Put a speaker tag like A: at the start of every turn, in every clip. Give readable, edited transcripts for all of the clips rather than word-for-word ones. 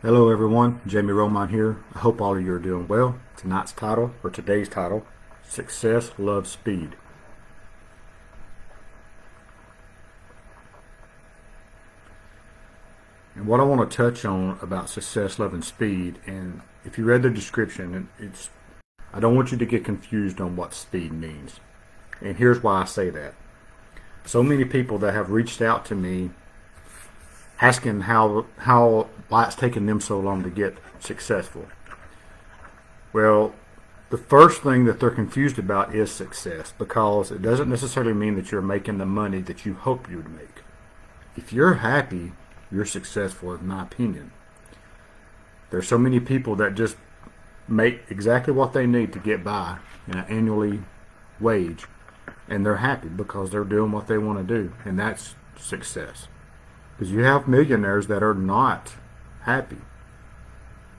A: Hello everyone, Jamie Romine here. I hope all of you are doing well. Today's title, Success Loves Speed. And what I want to touch on about success, love, and speed, and if you read the description, I don't want you to get confused on what speed means. And here's why I say that. So many people that have reached out to me asking why it's taken them so long to get successful. Well, the first thing that they're confused about is success, because it doesn't necessarily mean that you're making the money that you hope you would make. If you're happy, you're successful, in my opinion. There's so many people that just make exactly what they need to get by in an annually wage, and they're happy because they're doing what they want to do, and that's success. Because you have millionaires that are not happy.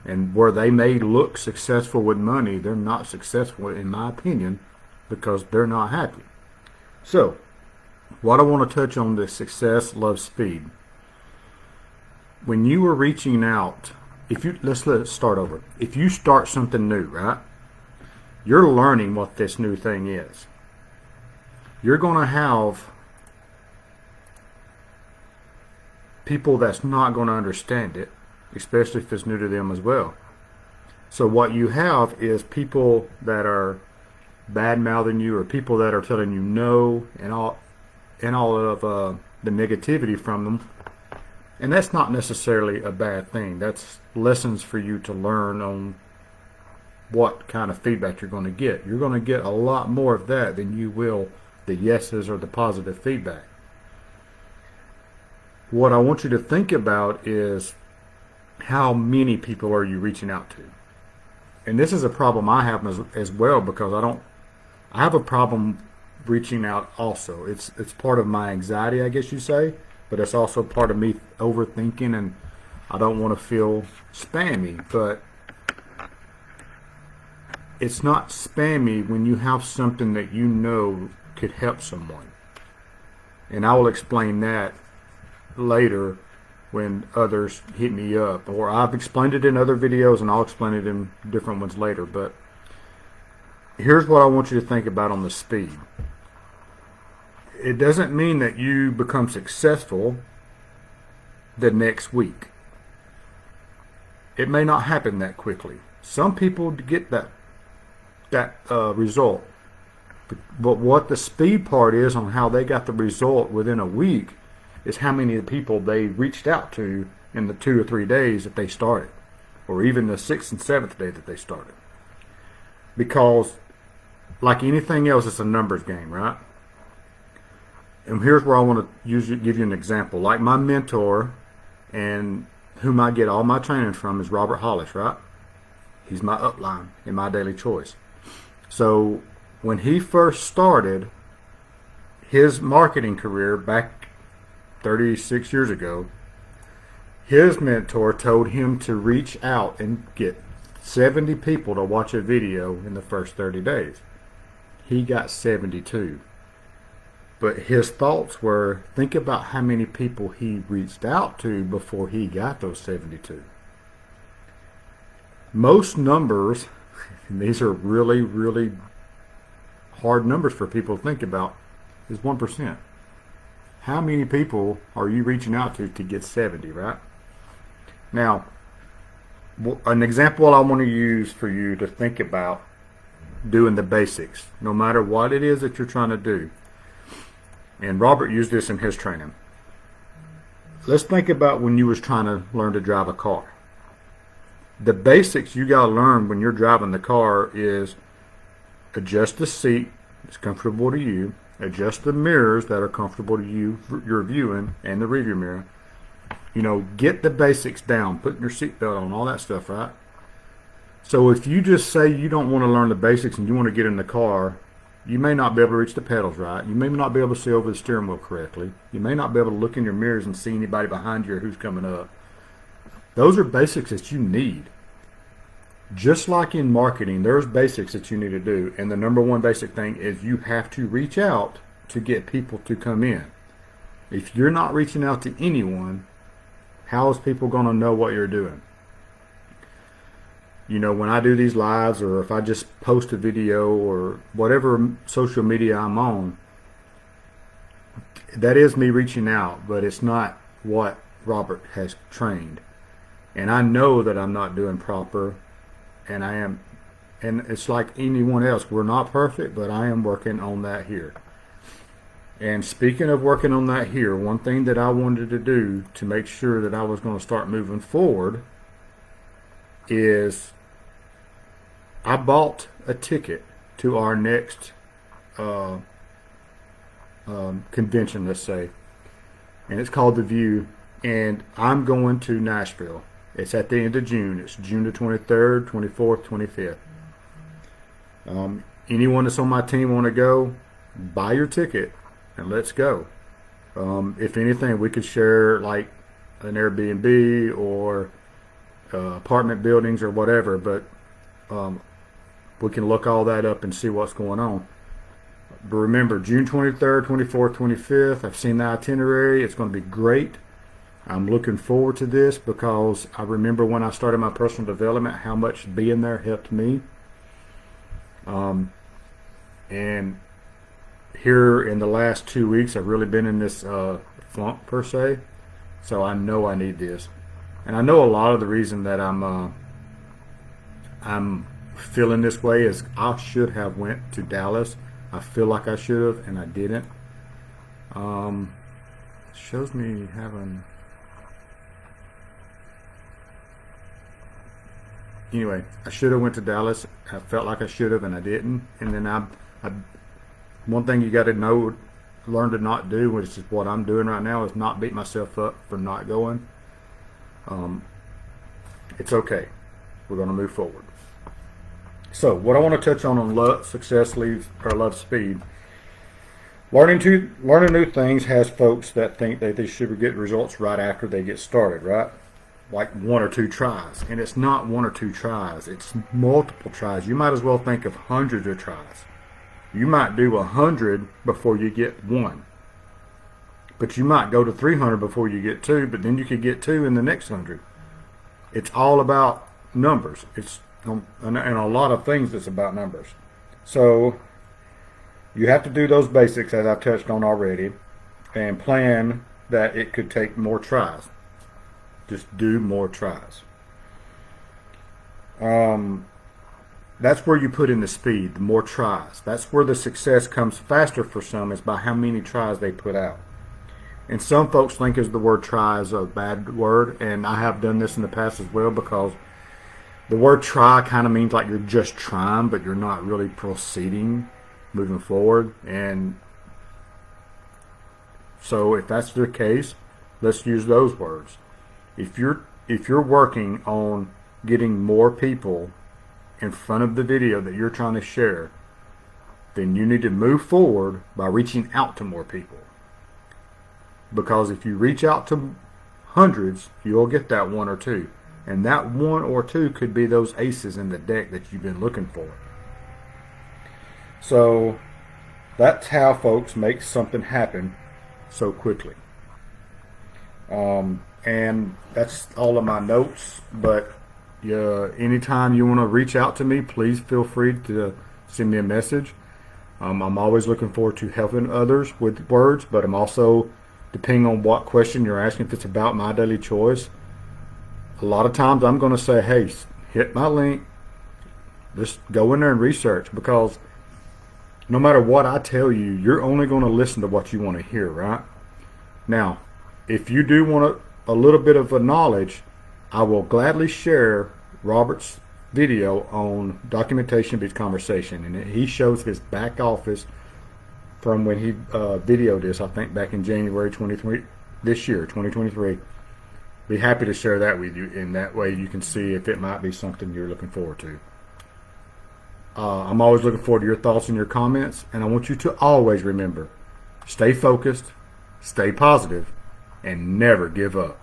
A: And where they may look successful with money, they're not successful, in my opinion, because they're not happy. So, what I want to touch on is success loves speed. When you are reaching out, let's start over. If you start something new, right? You're learning what this new thing is. You're going to have people that's not going to understand it, especially if it's new to them as well. So what you have is people that are bad mouthing you, or people that are telling you no, and all of the negativity from them. And that's not necessarily a bad thing. That's lessons for you to learn on what kind of feedback you're going to get. You're going to get a lot more of that than you will the yeses or the positive feedback. What I want you to think about is how many people are you reaching out to? And this is a problem I have as well, because I have a problem reaching out also. It's part of my anxiety, I guess you say, but it's also part of me overthinking, and I don't want to feel spammy. But it's not spammy when you have something that you know could help someone. And I will explain that later when others hit me up, or I've explained it in other videos, and I'll explain it in different ones later. But here's what I want you to think about on the speed. It doesn't mean that you become successful the next week. It may not happen that quickly. Some people get that result, but what the speed part is on how they got the result within a week is how many people they reached out to in the 2 or 3 days that they started, or even the 6th and 7th day that they started. Because like anything else, it's a numbers game, right? And here's where I want to give you an example. Like my mentor, and whom I get all my training from, is Robert Hollis, right? He's my upline in my daily choice. So when he first started his marketing career back 36 years ago, his mentor told him to reach out and get 70 people to watch a video in the first 30 days. He got 72. But his thoughts were, think about how many people he reached out to before he got those 72. Most numbers, and these are really, really hard numbers for people to think about, is 1%. How many people are you reaching out to get 70, right? Now, an example I want to use for you to think about doing the basics, no matter what it is that you're trying to do. And Robert used this in his training. Let's think about when you was trying to learn to drive a car. The basics you got to learn when you're driving the car is adjust the seat that's comfortable to you, adjust the mirrors that are comfortable to you, you're viewing, and the rearview mirror. Get the basics down, putting your seatbelt on, all that stuff, right? So if you just say you don't want to learn the basics and you want to get in the car, you may not be able to reach the pedals right. You may not be able to see over the steering wheel correctly. You may not be able to look in your mirrors and see anybody behind you or who's coming up. Those are basics that you need. Just like in marketing, there's basics that you need to do. And the number one basic thing is you have to reach out to get people to come in. If you're not reaching out to anyone, how is people going to know what you're doing? you know, when I do these lives, or if I just post a video or whatever social media I'm on, that is me reaching out, but it's not what Robert has trained. And I know that I'm not doing proper, and I am, and it's like anyone else. We're not perfect, but I am working on that here. And speaking of working on that here, one thing that I wanted to do to make sure that I was going to start moving forward is I bought a ticket to our next convention, let's say, and it's called The View, and I'm going to Nashville. It's at the end of June. It's June the 23rd, 24th, 25th. Anyone that's on my team want to go, buy your ticket and let's go. If anything, we could share like an Airbnb or apartment buildings or whatever, but we can look all that up and see what's going on. But remember, June 23rd, 24th, 25th, I've seen the itinerary. It's going to be great. I'm looking forward to this because I remember when I started my personal development how much being there helped me. And here in the last 2 weeks, I've really been in this funk per se. So I know I need this. And I know a lot of the reason that I'm feeling this way is I should have went to Dallas. I feel like I should have, and I didn't. Shows me having. Anyway, I should have went to Dallas. I felt like I should have, and I didn't. And then one thing you got to know, learn to not do, which is what I'm doing right now, is not beat myself up for not going. It's okay. We're going to move forward. So, what I want to touch on love, success leads or love speed. Learning new things has folks that think that they should get results right after they get started, right? Like 1 or 2 tries. And it's not 1 or 2 tries. It's multiple tries. You might as well think of hundreds of tries. You might do 100 before you get 1. But you might go to 300 before you get 2, but then you could get 2 in the next 100. It's all about numbers. And a lot of things it's about numbers. So you have to do those basics, as I've touched on already, and plan that it could take more tries. Just do more tries. That's where you put in the speed, the more tries. That's where the success comes faster for some, is by how many tries they put out. And some folks think the word try is a bad word, and I have done this in the past as well, because the word try kind of means like you're just trying, but you're not really proceeding, moving forward. And so if that's the case, let's use those words. If you're working on getting more people in front of the video that you're trying to share, then you need to move forward by reaching out to more people. Because if you reach out to hundreds, you'll get that 1 or 2. And that 1 or 2 could be those aces in the deck that you've been looking for. So that's how folks make something happen so quickly. And that's all of my notes. But anytime you want to reach out to me, please feel free to send me a message. I'm always looking forward to helping others with words, but I'm also, depending on what question you're asking, if it's about my daily choice, a lot of times I'm going to say, hey, hit my link, just go in there and research, because no matter what I tell you, you're only going to listen to what you want to hear, right? Now, if you do want a little bit of a knowledge, I will gladly share Robert's video on documentation beats conversation, and he shows his back office from when he videoed this, I think back in January 23 this year, 2023. Be happy to share that with you, and that way you can see if it might be something you're looking forward to. I'm always looking forward to your thoughts and your comments, and I want you to always remember, stay focused, stay positive, and never give up.